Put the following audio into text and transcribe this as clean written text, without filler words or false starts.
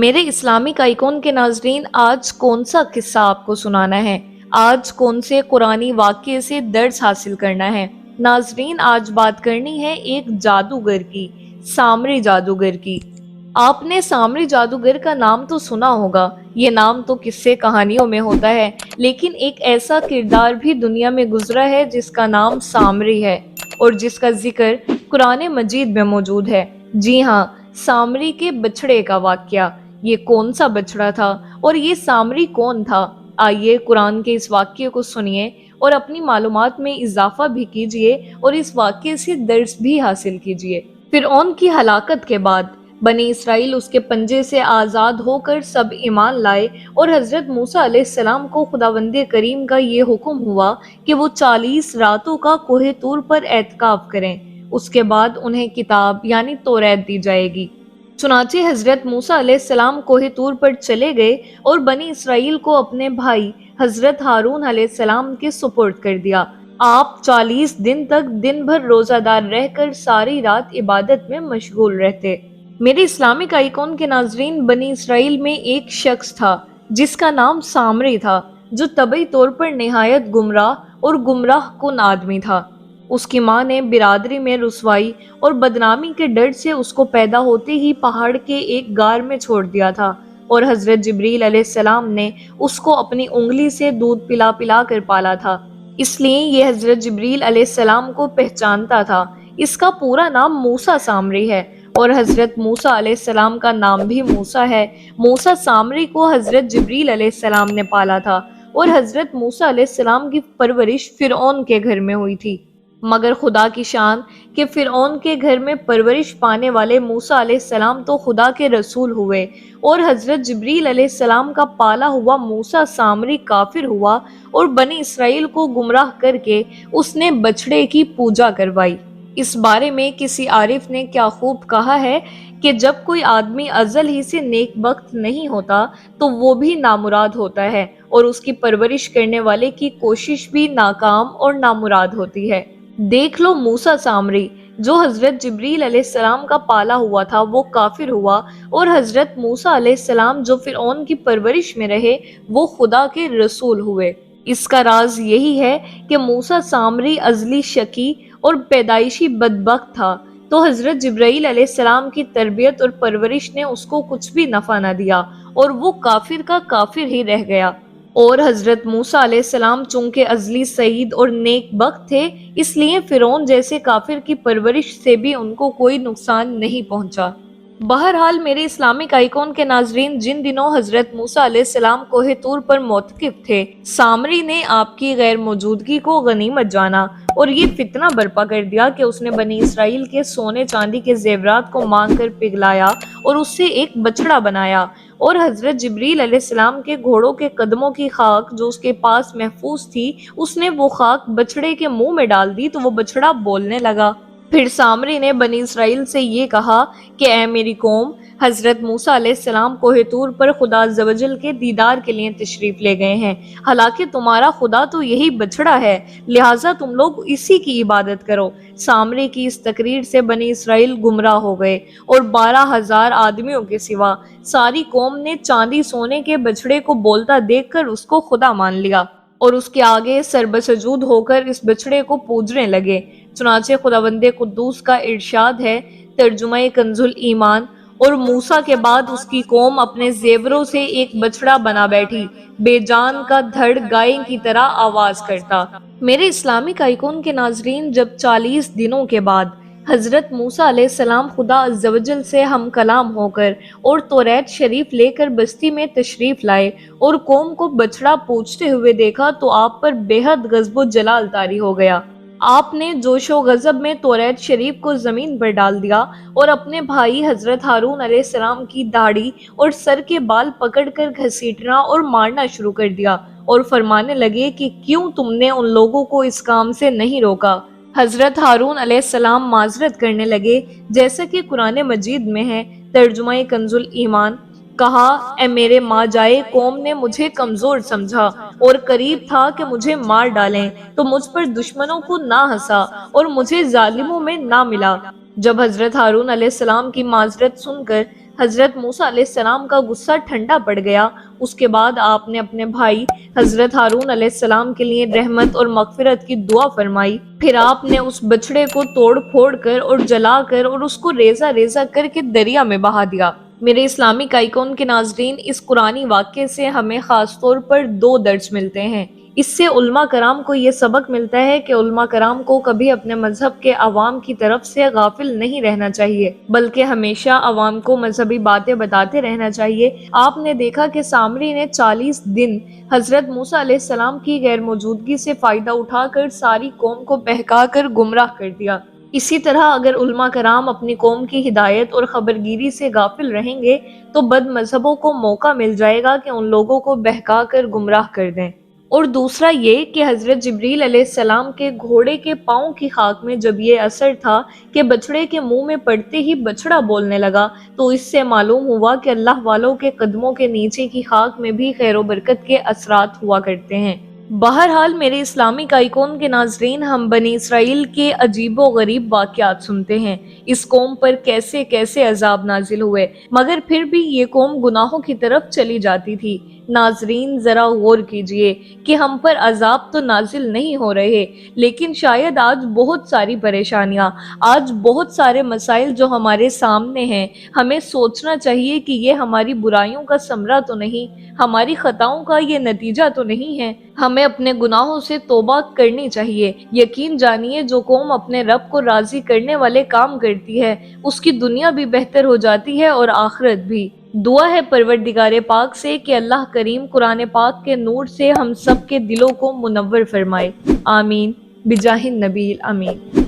میرے Islamic icon کے ناظرین، آج کون سا قصہ آپ کو سنانا ہے؟ آج کون سے قرآنی واقعے سے درس حاصل کرنا ہے؟ ناظرین، آج بات کرنی ہے ایک جادوگر کی، سامری جادوگر کی۔ آپ نے سامری جادوگر کا نام تو سنا ہوگا، یہ نام تو قصے کہانیوں میں ہوتا ہے، لیکن ایک ایسا کردار بھی دنیا میں گزرا ہے جس کا نام سامری ہے اور جس کا ذکر قرآن مجید میں موجود ہے۔ جی ہاں، سامری کے بچھڑے کا واقعہ۔ یہ کون سا بچڑا تھا اور یہ سامری کون تھا؟ آئیے قرآن کے اس واقعے کو سنیے اور اپنی معلومات میں اضافہ بھی کیجیے اور اس واقعے سے درس بھی حاصل کیجیے۔ فرعون کی ہلاکت کے بعد بنی اسرائیل اس کے پنجے سے آزاد ہو کر سب ایمان لائے اور حضرت موسیٰ علیہ السلام کو خداوند کریم کا یہ حکم ہوا کہ وہ 40 راتوں کا کوہ طور پر اعتکاف کریں۔ اس کے بعد انہیں کتاب یعنی توریت دی جائے گی۔ چنانچہ حضرت موسیٰ علیہ السلام کوہ طور پر چلے گئے اور بنی اسرائیل کو اپنے بھائی حضرت ہارون علیہ السلام کے سپرد کر دیا۔ آپ 40 دن تک دن بھر روزہ دار رہ کر ساری رات عبادت میں مشغول رہتے۔ میرے اسلامک آئیکن کے ناظرین، بنی اسرائیل میں ایک شخص تھا جس کا نام سامری تھا، جو طبعی طور پر نہایت گمراہ اور گمراہ کن آدمی تھا۔ اس کی ماں نے برادری میں رسوائی اور بدنامی کے ڈر سے اس کو پیدا ہوتے ہی پہاڑ کے ایک غار میں چھوڑ دیا تھا، اور حضرت جبریل علیہ السلام نے اس کو اپنی انگلی سے دودھ پلا پلا کر پالا تھا، اس لیے یہ حضرت جبریل علیہ السلام کو پہچانتا تھا۔ اس کا پورا نام موسیٰ سامری ہے اور حضرت موسیٰ علیہ السلام کا نام بھی موسیٰ ہے۔ موسیٰ سامری کو حضرت جبریل علیہ السلام نے پالا تھا اور حضرت موسیٰ علیہ السلام کی پرورش فرعون کے گھر میں ہوئی تھی، مگر خدا کی شان کہ فرعون کے گھر میں پرورش پانے والے موسیٰ علیہ السلام تو خدا کے رسول ہوئے، اور حضرت جبریل علیہ السلام کا پالا ہوا موسیٰ سامری کافر ہوا اور بنی اسرائیل کو گمراہ کر کے اس نے بچڑے کی پوجا کروائی۔ اس بارے میں کسی عارف نے کیا خوب کہا ہے کہ جب کوئی آدمی ازل ہی سے نیک بخت نہیں ہوتا تو وہ بھی نامراد ہوتا ہے، اور اس کی پرورش کرنے والے کی کوشش بھی ناکام اور نامراد ہوتی ہے۔ دیکھ لو، موسیٰ سامری جو حضرت جبریل علیہ السلام کا پالا ہوا تھا وہ کافر ہوا، اور حضرت موسیٰ علیہ السلام جو فرعون کی پرورش میں رہے وہ خدا کے رسول ہوئے۔ اس کا راز یہی ہے کہ موسیٰ سامری ازلی شقی اور پیدائشی بدبخت تھا، تو حضرت جبرائیل علیہ السلام کی تربیت اور پرورش نے اس کو کچھ بھی نفع نہ دیا اور وہ کافر کا کافر ہی رہ گیا۔ اور حضرت موسیٰ علیہ السلام چونکہ ازلی سعید اور نیک بخت تھے، اس لیے فرعون جیسے کافر کی پرورش سے بھی ان کو کوئی نقصان نہیں پہنچا۔ بہرحال میرے اسلامک آئیکن کے ناظرین، جن دنوں حضرت موسیٰ علیہ السلام کوہ طور پر معتکف تھے، سامری نے آپ کی غیر موجودگی کو غنیمت جانا اور یہ فتنہ برپا کر دیا کہ اس نے بنی اسرائیل کے سونے چاندی کے زیورات کو مانگ کر پگھلایا اور اس سے ایک بچڑا بنایا، اور حضرت جبریل علیہ السلام کے گھوڑوں کے قدموں کی خاک جو اس کے پاس محفوظ تھی، اس نے وہ خاک بچڑے کے منہ میں ڈال دی تو وہ بچڑا بولنے لگا۔ پھر سامری نے بنی اسرائیل سے یہ کہا کہ اے میری قوم، حضرت موسیٰ علیہ السلام کوہ طور پر خدا عزوجل کے دیدار کے لیے تشریف لے گئے ہیں، حالانکہ تمہارا خدا تو یہی بچڑا ہے، لہٰذا تم لوگ اسی کی عبادت کرو۔ سامری کی اس تقریر سے بنی اسرائیل گمراہ ہو گئے، اور 12,000 آدمیوں کے سوا ساری قوم نے چاندی سونے کے بچڑے کو بولتا دیکھ کر اس کو خدا مان لیا اور اس کے آگے سربسجود ہو کر اس بچڑے کو پوجنے لگے۔ چنانچہ خداوند قدوس کا ارشاد ہے، ترجمہ کنز الایمان، اور موسیٰ کے بعد اس کی قوم اپنے زیوروں سے ایک بچڑا بنا بیٹھی، بے جان کا دھڑ گائے کی طرح آواز کرتا۔ میرے اسلامک آئیکن کے ناظرین، جب 40 دنوں کے بعد حضرت موسیٰ علیہ السلام خدا عزوجل سے ہم کلام ہو کر اور توریت شریف لے کر بستی میں تشریف لائے اور قوم کو بچڑا پوجتے ہوئے دیکھا تو آپ پر بے حد غضب و جلال طاری ہو گیا۔ آپ نے جوش و غضب میں توریت شریف کو زمین پر ڈال دیا اور اپنے بھائی حضرت ہارون علیہ السلام کی داڑھی اور سر کے بال پکڑ کر گھسیٹنا اور مارنا شروع کر دیا، اور فرمانے لگے کہ کیوں تم نے ان لوگوں کو اس کام سے نہیں روکا۔ حضرت ہارون علیہ السلام معذرت کرنے لگے، جیسا کہ قرآن مجید میں ہے، ترجمہ کنز الایمان، کہا اے میرے ماں جائے، قوم نے مجھے کمزور سمجھا اور قریب تھا کہ مجھے مار ڈالیں، تو مجھ پر دشمنوں کو نہ ہنسا اور مجھے ظالموں میں نہ ملا۔ جب حضرت ہارون علیہ السلام کی معذرت سن کر حضرت موسیٰ علیہ السلام کا غصہ ٹھنڈا پڑ گیا۔ اس کے بعد آپ نے اپنے بھائی حضرت ہارون علیہ السلام کے لیے رحمت اور مغفرت کی دعا فرمائی۔ پھر آپ نے اس بچڑے کو توڑ پھوڑ کر اور جلا کر اور اس کو ریزہ ریزہ کر کے دریا میں بہا دیا۔ میرے اسلامک آئیکن کے ناظرین، اس قرآنی واقعے سے ہمیں خاص طور پر دو درس ملتے ہیں۔ اس سے علماء کرام کو یہ سبق ملتا ہے کہ علماء کرام کو کبھی اپنے مذہب کے عوام کی طرف سے غافل نہیں رہنا چاہیے، بلکہ ہمیشہ عوام کو مذہبی باتیں بتاتے رہنا چاہیے۔ آپ نے دیکھا کہ سامری نے 40 دن حضرت موسیٰ علیہ السلام کی غیر موجودگی سے فائدہ اٹھا کر ساری قوم کو بہکا کر گمراہ کر دیا۔ اسی طرح اگر علماء کرام اپنی قوم کی ہدایت اور خبرگیری سے غافل رہیں گے تو بد مذہبوں کو موقع مل جائے گا کہ ان لوگوں کو بہکا کر گمراہ کر دیں۔ اور دوسرا یہ کہ حضرت جبریل علیہ السلام کے گھوڑے کے پاؤں کی خاک میں جب یہ اثر تھا کہ بچڑے کے منہ میں پڑتے ہی بچڑا بولنے لگا، تو اس سے معلوم ہوا کہ اللہ والوں کے قدموں کے نیچے کی خاک میں بھی خیر و برکت کے اثرات ہوا کرتے ہیں۔ بہرحال میرے اسلامک آئیکن کے ناظرین، ہم بنی اسرائیل کے عجیب و غریب واقعات سنتے ہیں، اس قوم پر کیسے کیسے عذاب نازل ہوئے، مگر پھر بھی یہ قوم گناہوں کی طرف چلی جاتی تھی۔ ناظرین ذرا غور کیجئے کہ ہم پر عذاب تو نازل نہیں ہو رہے، لیکن شاید آج بہت ساری پریشانیاں، آج بہت سارے مسائل جو ہمارے سامنے ہیں، ہمیں سوچنا چاہیے کہ یہ ہماری برائیوں کا ثمرہ تو نہیں، ہماری خطاؤں کا یہ نتیجہ تو نہیں ہے۔ ہمیں اپنے گناہوں سے توبہ کرنی چاہیے۔ یقین جانیے جو قوم اپنے رب کو راضی کرنے والے کام کرتی ہے، اس کی دنیا بھی بہتر ہو جاتی ہے اور آخرت بھی۔ دعا ہے پروردگار پاک سے کہ اللہ کریم قرآن پاک کے نور سے ہم سب کے دلوں کو منور فرمائے۔ آمین بجاہ النبی الامین۔